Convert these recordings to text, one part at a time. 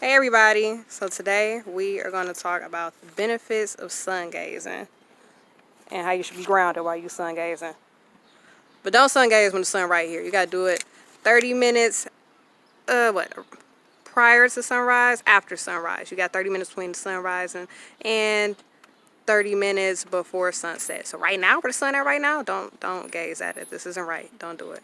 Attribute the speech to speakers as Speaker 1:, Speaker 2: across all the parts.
Speaker 1: Hey everybody, so today we are going to talk about the benefits of sun gazing and how you should be grounded while you sun gazing. But don't sun gaze when the sun right here. You got to do it 30 minutes prior to sunrise, after sunrise. You got 30 minutes between the sun rising and 30 minutes before sunset. So right now, where the sun at right now, don't gaze at it. This isn't right. Don't do it.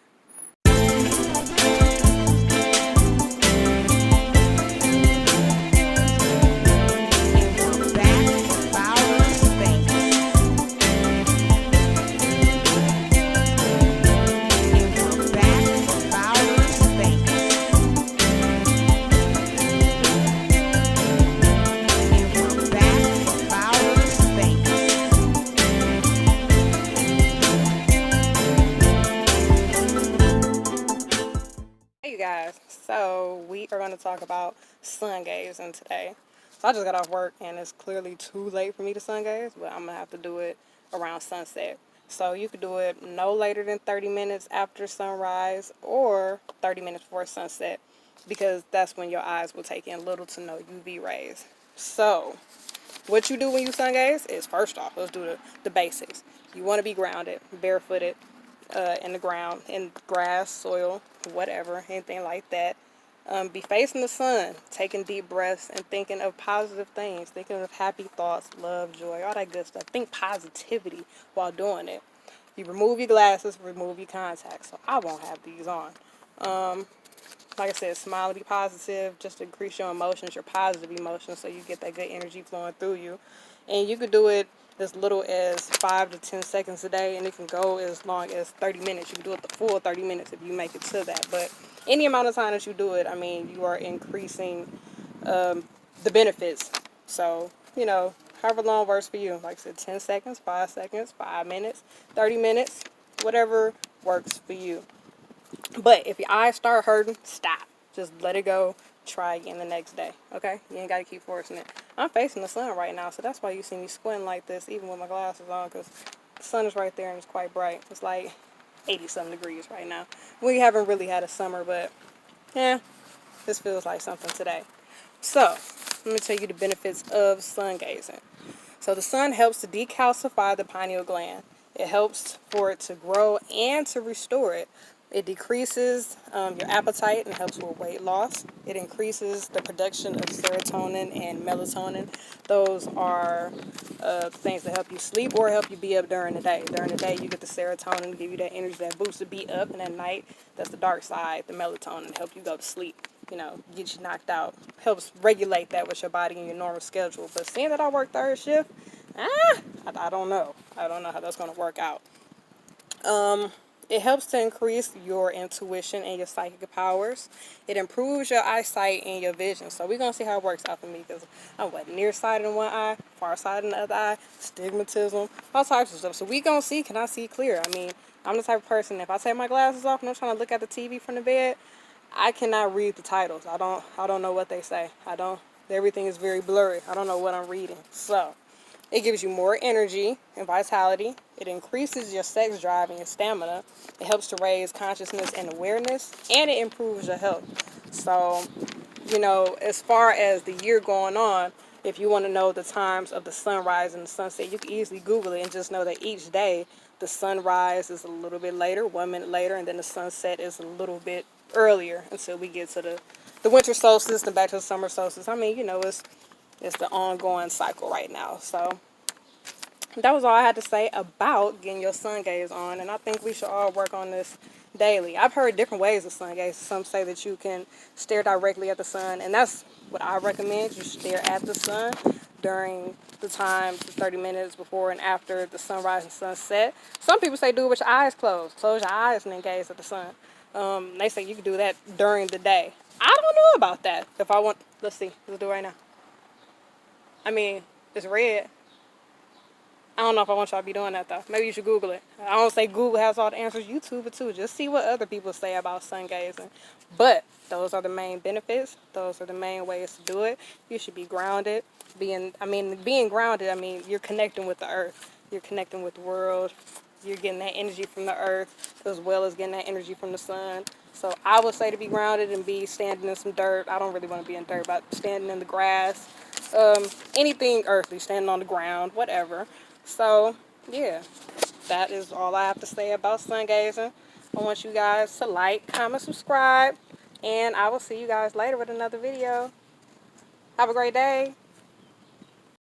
Speaker 1: Hey you guys, so we are going to talk about sun gazing today. So I just got off work and it's clearly too late for me to sun gaze, but I'm going to have to do it around sunset. So you could do it no later than 30 minutes after sunrise or 30 minutes before sunset, because that's when your eyes will take in little to no UV rays. So what you do when you sun gaze is, first off, let's do the basics. You want to be grounded, barefooted, in the ground, in grass, soil, whatever, anything like that. Be facing the sun, taking deep breaths, and thinking of positive things, thinking of happy thoughts, love, joy, all that good stuff. Think positivity while doing it. You remove your glasses, remove your contacts. So I won't have these on. Like I said, smile, be positive, just increase your emotions, your positive emotions, so you get that good energy flowing through you. And you could do it as little as 5 to 10 seconds a day, and it can go as long as 30 minutes. You can do it the full 30 minutes if you make it to that. But any amount of time that you do it, I mean, you are increasing the benefits. So, however long works for you. Like I said, 10 seconds, 5 minutes, 30 minutes, whatever works for you. But if your eyes start hurting, stop. Just let it go. Try again the next day. Okay? You ain't got to keep forcing it. I'm facing the sun right now, so that's why you see me squinting like this, even with my glasses on, because the sun is right there and it's quite bright. It's like 80-something degrees right now. We haven't really had a summer, but yeah, this feels like something today. So, let me tell you the benefits of sun gazing. So the sun helps to decalcify the pineal gland. It helps for it to grow and to restore it. It decreases your appetite and helps with weight loss. It increases the production of serotonin and melatonin. Those are things that help you sleep or help you be up during the day. During the day, you get the serotonin to give you that energy, that boost to be up. And at night, that's the dark side, the melatonin, to help you go to sleep. Get you knocked out. Helps regulate that with your body and your normal schedule. But seeing that I work third shift, I don't know. I don't know how that's going to work out. It helps to increase your intuition and your psychic powers. It improves your eyesight and your vision. So we're going to see how it works out for me, because I'm nearsighted in one eye, farsighted in the other eye, stigmatism, all types of stuff. So we're going to see, can I see clear? I mean, I'm the type of person, if I take my glasses off and I'm trying to look at the TV from the bed, I cannot read the titles. I don't know what they say. Everything is very blurry. I don't know what I'm reading. So it gives you more energy and vitality. It increases your sex drive and your stamina. It helps to raise consciousness and awareness, and it improves your health. So, as far as the year going on, if you want to know the times of the sunrise and the sunset, you can easily Google it and just know that each day the sunrise is a little bit later, 1 minute later, and then the sunset is a little bit earlier until we get to the winter solstice and back to the summer solstice. I mean, it's the ongoing cycle right now. So that was all I had to say about getting your sun gaze on, and I think we should all work on this daily. I've heard different ways of sun gaze. Some say that you can stare directly at the sun, and that's what I recommend. You stare at the sun during the time, the 30 minutes before and after the sunrise and sunset. Some people say do it with your eyes closed. Close your eyes and then gaze at the sun. They say you can do that during the day. I don't know about that. If I want, let's see. Let's do it right now. I mean, it's red. I don't know if I want y'all to be doing that, though. Maybe you should Google it. I don't say Google has all the answers. YouTube it, too. Just see what other people say about sun gazing. But those are the main benefits. Those are the main ways to do it. You should be grounded. Being grounded, you're connecting with the earth. You're connecting with the world. You're getting that energy from the earth as well as getting that energy from the sun. So I would say to be grounded and be standing in some dirt. I don't really want to be in dirt, but standing in the grass, anything earthly, standing on the ground, whatever. So yeah, that is all I have to say about sun gazing. I want you guys to like, comment, subscribe, and I will see you guys later with another video. Have a great day.